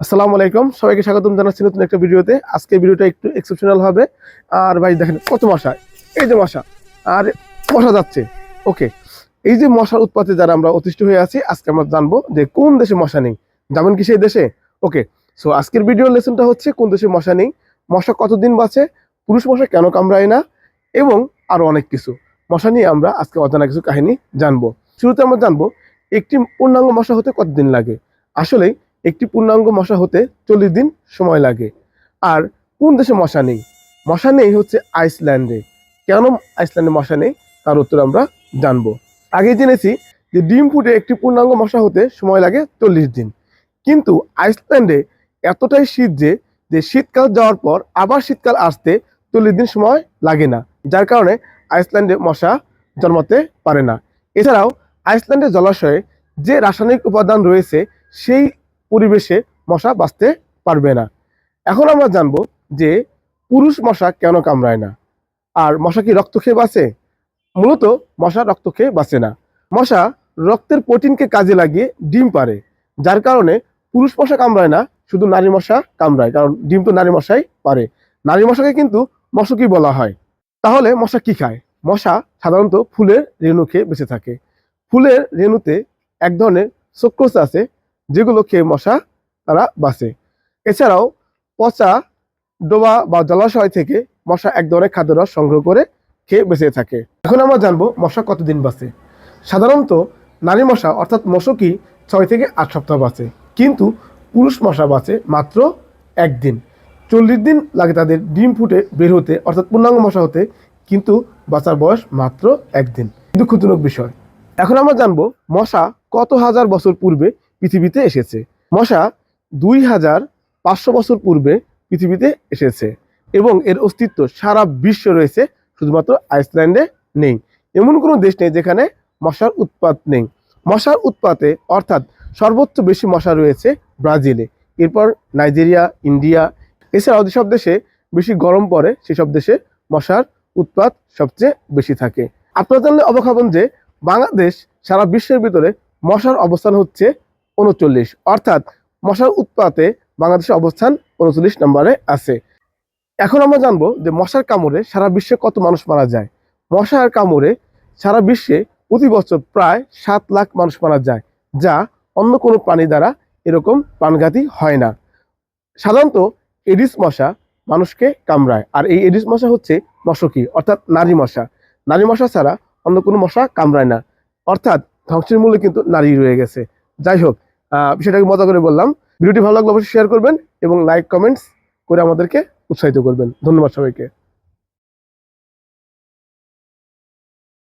আসসালামু আলাইকুম, সবাইকে স্বাগতম জানাচ্ছি নতুন একটা ভিডিওতে। আজকে ভিডিওটা একটু এক্সেপশনাল হবে। আর ভাই দেখেন কত মশা, এই যে মশা, আর মশা যাচ্ছে। ওকে, এই যে মশার উৎপাতে যারা আমরা অতিষ্ঠ হয়ে আছি, আজকে আমরা জানবো যে কোন দেশে মশা নেই। যাবেন কি সেই দেশে? ওকে, সো আজকের ভিডিও লেসনটা হচ্ছে কোন দেশে মশা নেই, মশা কতদিন বাঁচে, পুরুষ মশা কেন কামড়ায় না, এবং আরো অনেক কিছু মশা নিয়ে আমরা আজকে অজানা কিছু কাহিনী জানবো। শুরুতে আমরা জানবো একটি পূর্ণাঙ্গ মশা হতে কতদিন লাগে। আসলে একটি পূর্ণাঙ্গ মশা হতে 40 দিন সময় লাগে। আর কোন দেশে মশা নেই? মশা নেই হচ্ছে আইসল্যান্ডে। কেন আইসল্যান্ডে মশা নেই তার উত্তর আমরা জানবো। আগে জেনেছি যে ডিম ফুটে একটি পূর্ণাঙ্গ মশা হতে সময় লাগে 40 দিন, কিন্তু আইসল্যান্ডে এতটাই শীত যে শীতকাল যাওয়ার পর আবার শীতকাল আসতে 40 দিন সময় লাগে না, যার কারণে আইসল্যান্ডে মশা জন্মাতে পারে না। এছাড়াও আইসল্যান্ডের জলাশয়ে যে রাসায়নিক উপাদান রয়েছে সেই পরিবেশে মশা বাঁচতে পারবে না। এখন আমরা জানবো যে পুরুষ মশা কেন কামড়ায় না। আর মশা কি রক্ত খেয়ে বাঁচে? মূলত মশা রক্ত খেয়ে বাঁচে না। মশা রক্তের প্রোটিনকে কাজে লাগিয়ে ডিম পারে, যার কারণে পুরুষ মশা কামড়ায় না, শুধু নারী মশা কামড়ায়, কারণ ডিম তো নারী মশাই পারে। নারী মশাকে কিন্তু মশকই বলা হয়। তাহলে মশা কি খায়? মশা সাধারণত ফুলের রেণু খেয়ে বেঁচে থাকে। ফুলের রেণুতে এক ধরনের সুক্রোজ আছে, যেগুলো খেয়ে মশা তারা বাঁচে। এছাড়াও পচা ডোবা বা জলাশয় থেকে মশা এক ধরনের খাদ্যরস সংগ্রহ করে খেয়ে বেঁচে থাকে। এখন আমরা জানবো মশা কতদিন বাঁচে। সাধারণত নারী মশা অর্থাৎ মশকি 6 থেকে 8 সপ্তাহ বাঁচে, কিন্তু পুরুষ মশা বাঁচে মাত্র 1 দিন। 40 দিন লাগে তাদের ডিম ফুটে বের হতে, অর্থাৎ পূর্ণাঙ্গ মশা হতে, কিন্তু বাঁচার বয়স মাত্র 1 দিন। দুঃখজনক বিষয়। এখন আমরা জানবো মশা কত হাজার বছর পূর্বে পৃথিবীতে এসেছে। মশা 2500 বছর পূর্বে পৃথিবীতে এসেছে, এবং এর অস্তিত্ব সারা বিশ্বে রয়েছে, শুধুমাত্র আইসল্যান্ডে নেই। এমন কোনো দেশ নেই যেখানে মশার উৎপাত নেই। মশার উৎপাতে অর্থাৎ সর্বোচ্চ বেশি মশা রয়েছে ব্রাজিলে, এরপর নাইজেরিয়া, ইন্ডিয়া। এছাড়াও যেসব দেশে বেশি গরম পড়ে সেসব দেশে মশার উৎপাত সবচেয়ে বেশি থাকে। আপনারা জানলে অবাক হবেন যে বাংলাদেশ সারা বিশ্বের ভিতরে মশার অবস্থান হচ্ছে 39, অর্থাৎ মশার উৎপাতে বাংলাদেশের অবস্থান 39 নম্বরে আছে। এখন আমরা জানবো যে মশার কামড়ে সারা বিশ্বে কত মানুষ মারা যায়। মশার কামড়ে সারা বিশ্বে প্রতি বছর প্রায় 7 লাখ মানুষ মারা যায়, যা অন্য কোনো প্রাণী দ্বারা এরকম প্রাণঘাতী হয় না। সাধারণত এডিস মশা মানুষকে কামড়ায়, আর এই এডিস মশা হচ্ছে মশকি অর্থাৎ নারী মশা। নারী মশা ছাড়া অন্য কোনো মশা কামড়ায় না, অর্থাৎ ধ্বংসের মূলে কিন্তু নারী রয়ে গেছে। যাই হোক, বিষয়টাকে মজা করে বললাম। ভিডিওটি ভালো লাগলে অবশ্যই শেয়ার করবেন এবং লাইক কমেন্টস করে আমাদেরকে উৎসাহিত করবেন। ধন্যবাদ সবাইকে।